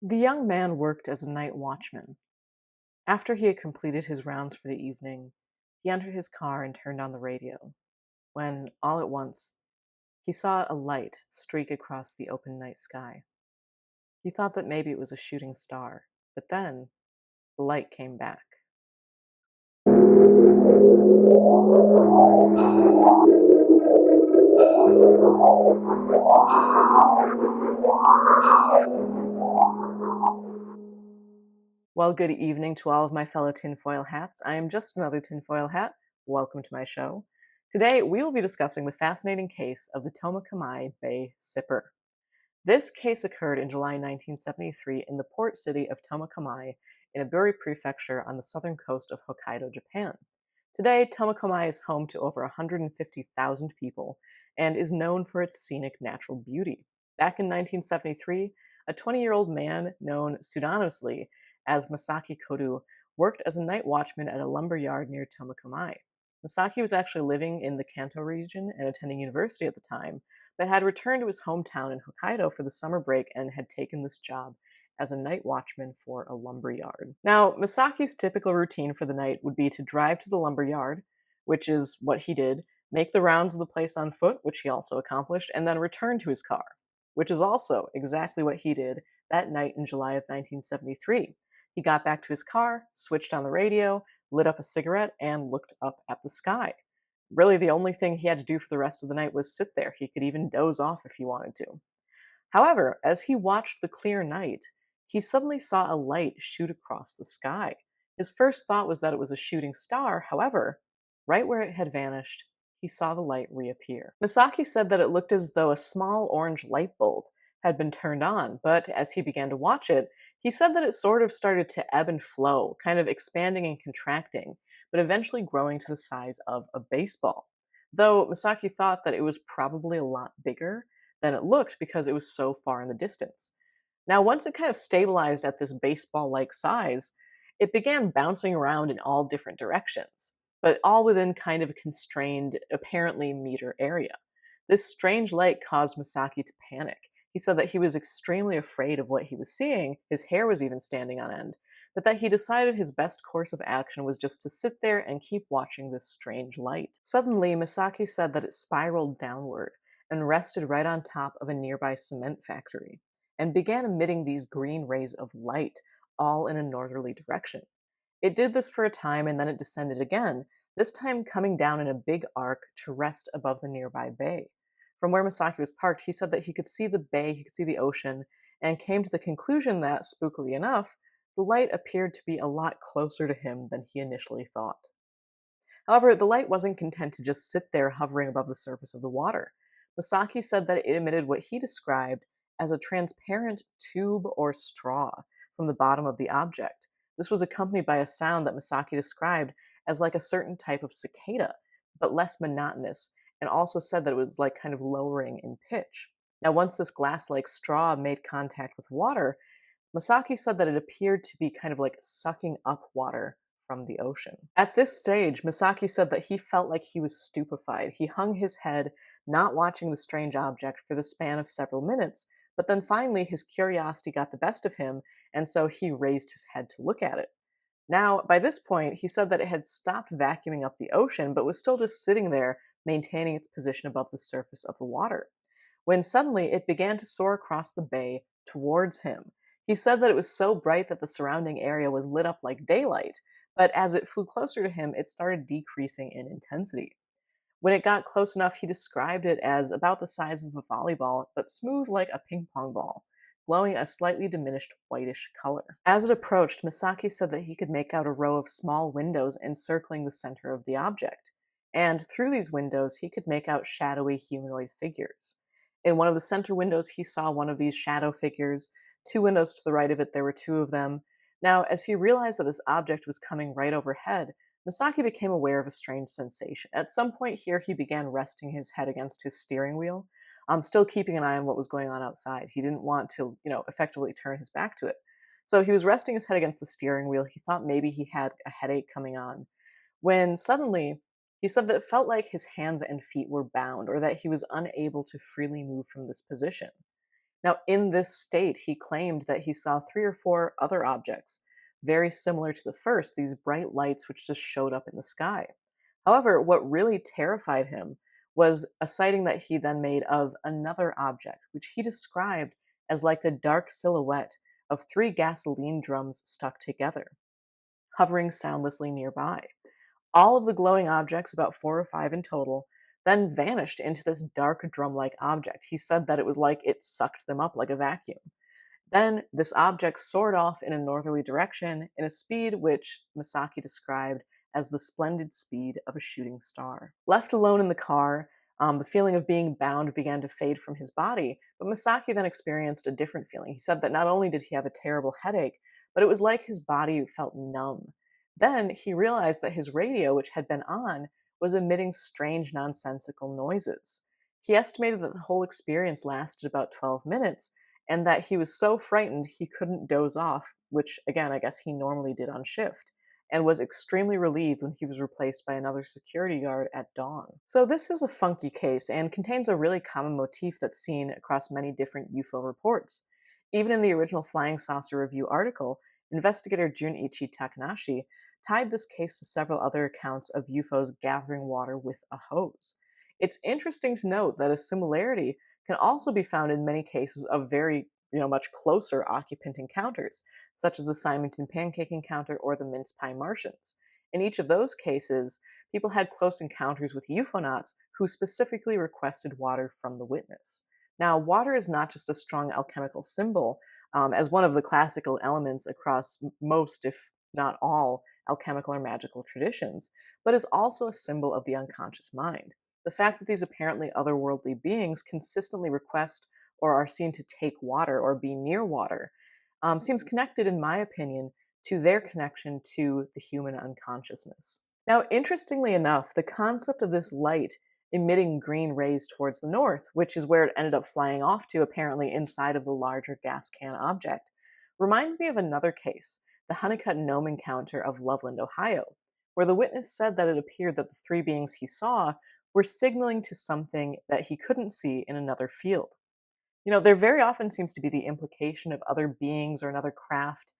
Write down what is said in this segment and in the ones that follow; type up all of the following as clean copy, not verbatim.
The young man worked as a night watchman. After he had completed his rounds for the evening, he entered his car and turned on the radio, when, all at once, he saw a light streak across the open night sky. He thought that maybe it was a shooting star, but then the light came back. Well, good evening to all of my fellow tinfoil hats. I am just another tinfoil hat. Welcome to my show. Today, we will be discussing the fascinating case of the Tomakomai Bay Sipper. This case occurred in July 1973 in the port city of Tomakomai in Eburi Prefecture on the southern coast of Hokkaido, Japan. Today, Tomakomai is home to over 150,000 people and is known for its scenic natural beauty. Back in 1973, a 20-year-old man known pseudonymously as Masaki Kodu worked as a night watchman at a lumber yard near Tomakomai. Masaki was actually living in the Kanto region and attending university at the time, but had returned to his hometown in Hokkaido for the summer break and had taken this job as a night watchman for a lumber yard. Now, Masaki's typical routine for the night would be to drive to the lumber yard, which is what he did, make the rounds of the place on foot, which he also accomplished, and then return to his car, which is also exactly what he did that night in July of 1973. He got back to his car, switched on the radio, lit up a cigarette, and looked up at the sky. Really, the only thing he had to do for the rest of the night was sit there. He could even doze off if he wanted to. However, as he watched the clear night, he suddenly saw a light shoot across the sky. His first thought was that it was a shooting star. However, right where it had vanished, he saw the light reappear. Misaki said that it looked as though a small orange light bulb had been turned on, but as he began to watch it, he said that it sort of started to ebb and flow, kind of expanding and contracting, but eventually growing to the size of a baseball. Though Misaki thought that it was probably a lot bigger than it looked because it was so far in the distance. Now, once it kind of stabilized at this baseball like size, it began bouncing around in all different directions, but all within kind of a constrained, apparently meter area. This strange light caused Misaki to panic. He said that he was extremely afraid of what he was seeing, his hair was even standing on end, but that he decided his best course of action was just to sit there and keep watching this strange light. Suddenly, Misaki said that it spiraled downward and rested right on top of a nearby cement factory, and began emitting these green rays of light, all in a northerly direction. It did this for a time and then it descended again, this time coming down in a big arc to rest above the nearby bay. From where Masaki was parked, he said that he could see the bay, he could see the ocean, and came to the conclusion that, spookily enough, the light appeared to be a lot closer to him than he initially thought. However, the light wasn't content to just sit there hovering above the surface of the water. Masaki said that it emitted what he described as a transparent tube or straw from the bottom of the object. This was accompanied by a sound that Masaki described as like a certain type of cicada, but less monotonous, and also said that it was like kind of lowering in pitch. Now, once this glass like straw made contact with water, Masaki said that it appeared to be kind of like sucking up water from the ocean. At this stage, Misaki said that he felt like he was stupefied. He hung his head, not watching the strange object for the span of several minutes, but then finally his curiosity got the best of him, and so he raised his head to look at it. Now, by this point, he said that it had stopped vacuuming up the ocean, but was still just sitting there, maintaining its position above the surface of the water, when suddenly it began to soar across the bay towards him. He said that it was so bright that the surrounding area was lit up like daylight, but as it flew closer to him, it started decreasing in intensity. When it got close enough, he described it as about the size of a volleyball, but smooth like a ping pong ball, glowing a slightly diminished whitish color. As it approached, Misaki said that he could make out a row of small windows encircling the center of the object, and through these windows, he could make out shadowy humanoid figures. In one of the center windows, he saw one of these shadow figures. Two windows to the right of it, there were two of them. Now, as he realized that this object was coming right overhead, Misaki became aware of a strange sensation. At some point here, he began resting his head against his steering wheel, still keeping an eye on what was going on outside. He didn't want to, effectively turn his back to it. So he was resting his head against the steering wheel. He thought maybe he had a headache coming on, when suddenly he said that it felt like his hands and feet were bound, or that he was unable to freely move from this position. Now, in this state, he claimed that he saw 3 or 4 other objects, very similar to the first, these bright lights which just showed up in the sky. However, what really terrified him was a sighting that he then made of another object, which he described as like the dark silhouette of 3 gasoline drums stuck together, hovering soundlessly nearby. All of the glowing objects, about 4 or 5 in total, then vanished into this dark drum like object. He said that it was like it sucked them up like a vacuum. Then this object soared off in a northerly direction in a speed which Misaki described as the splendid speed of a shooting star. Left alone in the car, the feeling of being bound began to fade from his body, but Misaki then experienced a different feeling. He said that not only did he have a terrible headache, but it was like his body felt numb. Then he realized that his radio, which had been on, was emitting strange, nonsensical noises. He estimated that the whole experience lasted about 12 minutes, and that he was so frightened he couldn't doze off, which again, I guess he normally did on shift, and was extremely relieved when he was replaced by another security guard at dawn. So this is a funky case and contains a really common motif that's seen across many different UFO reports. Even in the original Flying Saucer Review article, investigator Junichi Takanashi tied this case to several other accounts of UFOs gathering water with a hose. It's interesting to note that a similarity can also be found in many cases of very, much closer occupant encounters, such as the Simonton pancake encounter or the mince pie Martians. In each of those cases, people had close encounters with UFOnauts who specifically requested water from the witness. Now, water is not just a strong alchemical symbol, as one of the classical elements across most, if not all, alchemical or magical traditions, but is also a symbol of the unconscious mind. The fact that these apparently otherworldly beings consistently request or are seen to take water or be near water seems connected, in my opinion, to their connection to the human unconsciousness. Now, interestingly enough, the concept of this light emitting green rays towards the north, which is where it ended up flying off to, apparently inside of the larger gas can object, reminds me of another case, the Honeycutt Gnome encounter of Loveland, Ohio, where the witness said that it appeared that the 3 beings he saw were signaling to something that he couldn't see in another field. There very often seems to be the implication of other beings or another craft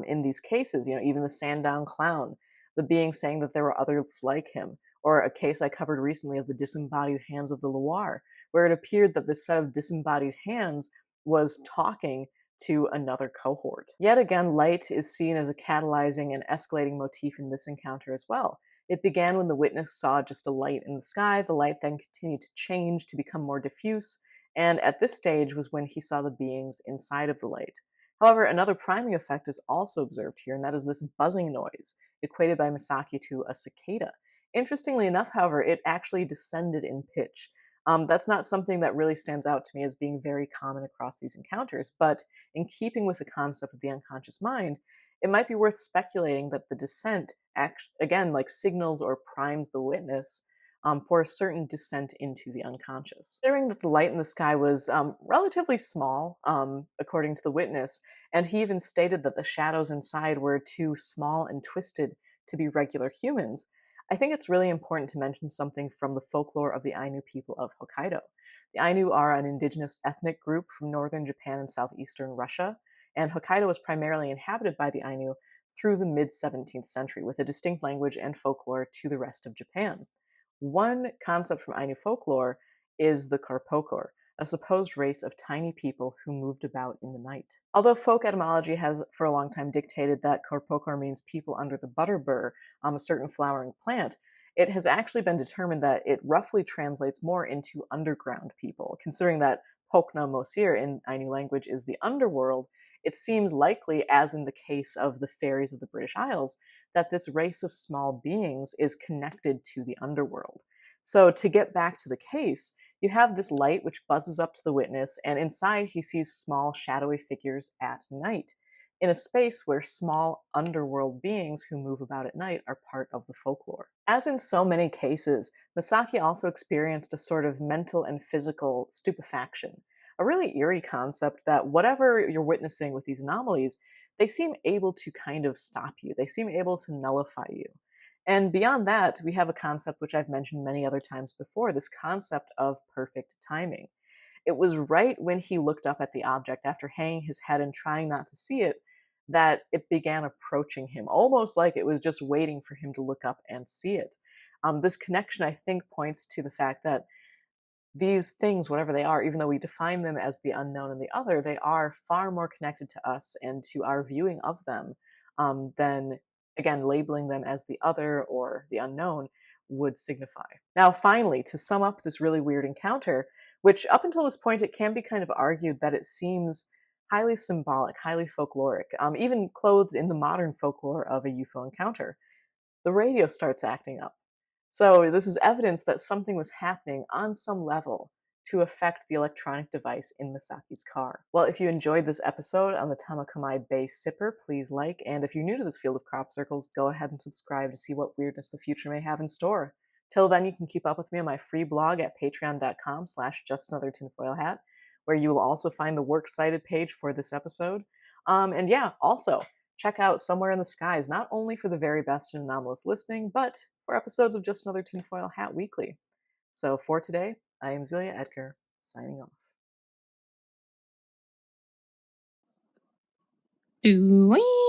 in these cases. Even the Sandown Clown, the being saying that there were others like him, or a case I covered recently of the disembodied hands of the Loire, where it appeared that this set of disembodied hands was talking to another cohort. Yet again, light is seen as a catalyzing and escalating motif in this encounter as well. It began when the witness saw just a light in the sky. The light then continued to change to become more diffuse, and at this stage was when he saw the beings inside of the light. However, another priming effect is also observed here, and that is this buzzing noise, equated by Misaki to a cicada. Interestingly enough, however, it actually descended in pitch. That's not something that really stands out to me as being very common across these encounters, but in keeping with the concept of the unconscious mind, it might be worth speculating that the descent, again, like signals or primes the witness for a certain descent into the unconscious. Considering that the light in the sky was relatively small, according to the witness, and he even stated that the shadows inside were too small and twisted to be regular humans, I think it's really important to mention something from the folklore of the Ainu people of Hokkaido. The Ainu are an indigenous ethnic group from northern Japan and southeastern Russia, and Hokkaido was primarily inhabited by the Ainu through the mid-17th century, with a distinct language and folklore to the rest of Japan. One concept from Ainu folklore is the Karpokor, a supposed race of tiny people who moved about in the night. Although folk etymology has for a long time dictated that Karpokor means people under the butterbur, a certain flowering plant, it has actually been determined that it roughly translates more into underground people. Considering that Pokna Mosir in Ainu language is the underworld, it seems likely, as in the case of the fairies of the British Isles, that this race of small beings is connected to the underworld. So to get back to the case, you have this light which buzzes up to the witness, and inside he sees small shadowy figures at night, in a space where small underworld beings who move about at night are part of the folklore. As in so many cases, Misaki also experienced a sort of mental and physical stupefaction, a really eerie concept that whatever you're witnessing with these anomalies, they seem able to kind of stop you. They seem able to nullify you. And beyond that, we have a concept which I've mentioned many other times before, this concept of perfect timing. It was right when he looked up at the object after hanging his head and trying not to see it that it began approaching him, almost like it was just waiting for him to look up and see it. This connection, I think, points to the fact that these things, whatever they are, even though we define them as the unknown and the other, they are far more connected to us and to our viewing of them than, again, labeling them as the other or the unknown would signify. Now, finally, to sum up this really weird encounter, which up until this point it can be kind of argued that it seems highly symbolic, highly folkloric, even clothed in the modern folklore of a UFO encounter, the radio starts acting up. So this is evidence that something was happening on some level to affect the electronic device in Misaki's car. Well, if you enjoyed this episode on the Tomakomai Bay Sipper, please like, and if you're new to this field of crop circles, go ahead and subscribe to see what weirdness the future may have in store. Till then, you can keep up with me on my free blog at patreon.com/justanothertinfoilhat, where you will also find the works cited page for this episode. And yeah, also, check out Somewhere in the Skies, not only for the very best in anomalous listening, but for episodes of Just Another Tinfoil Hat Weekly. So for today, I am Zelia Edgar, signing off. Doing.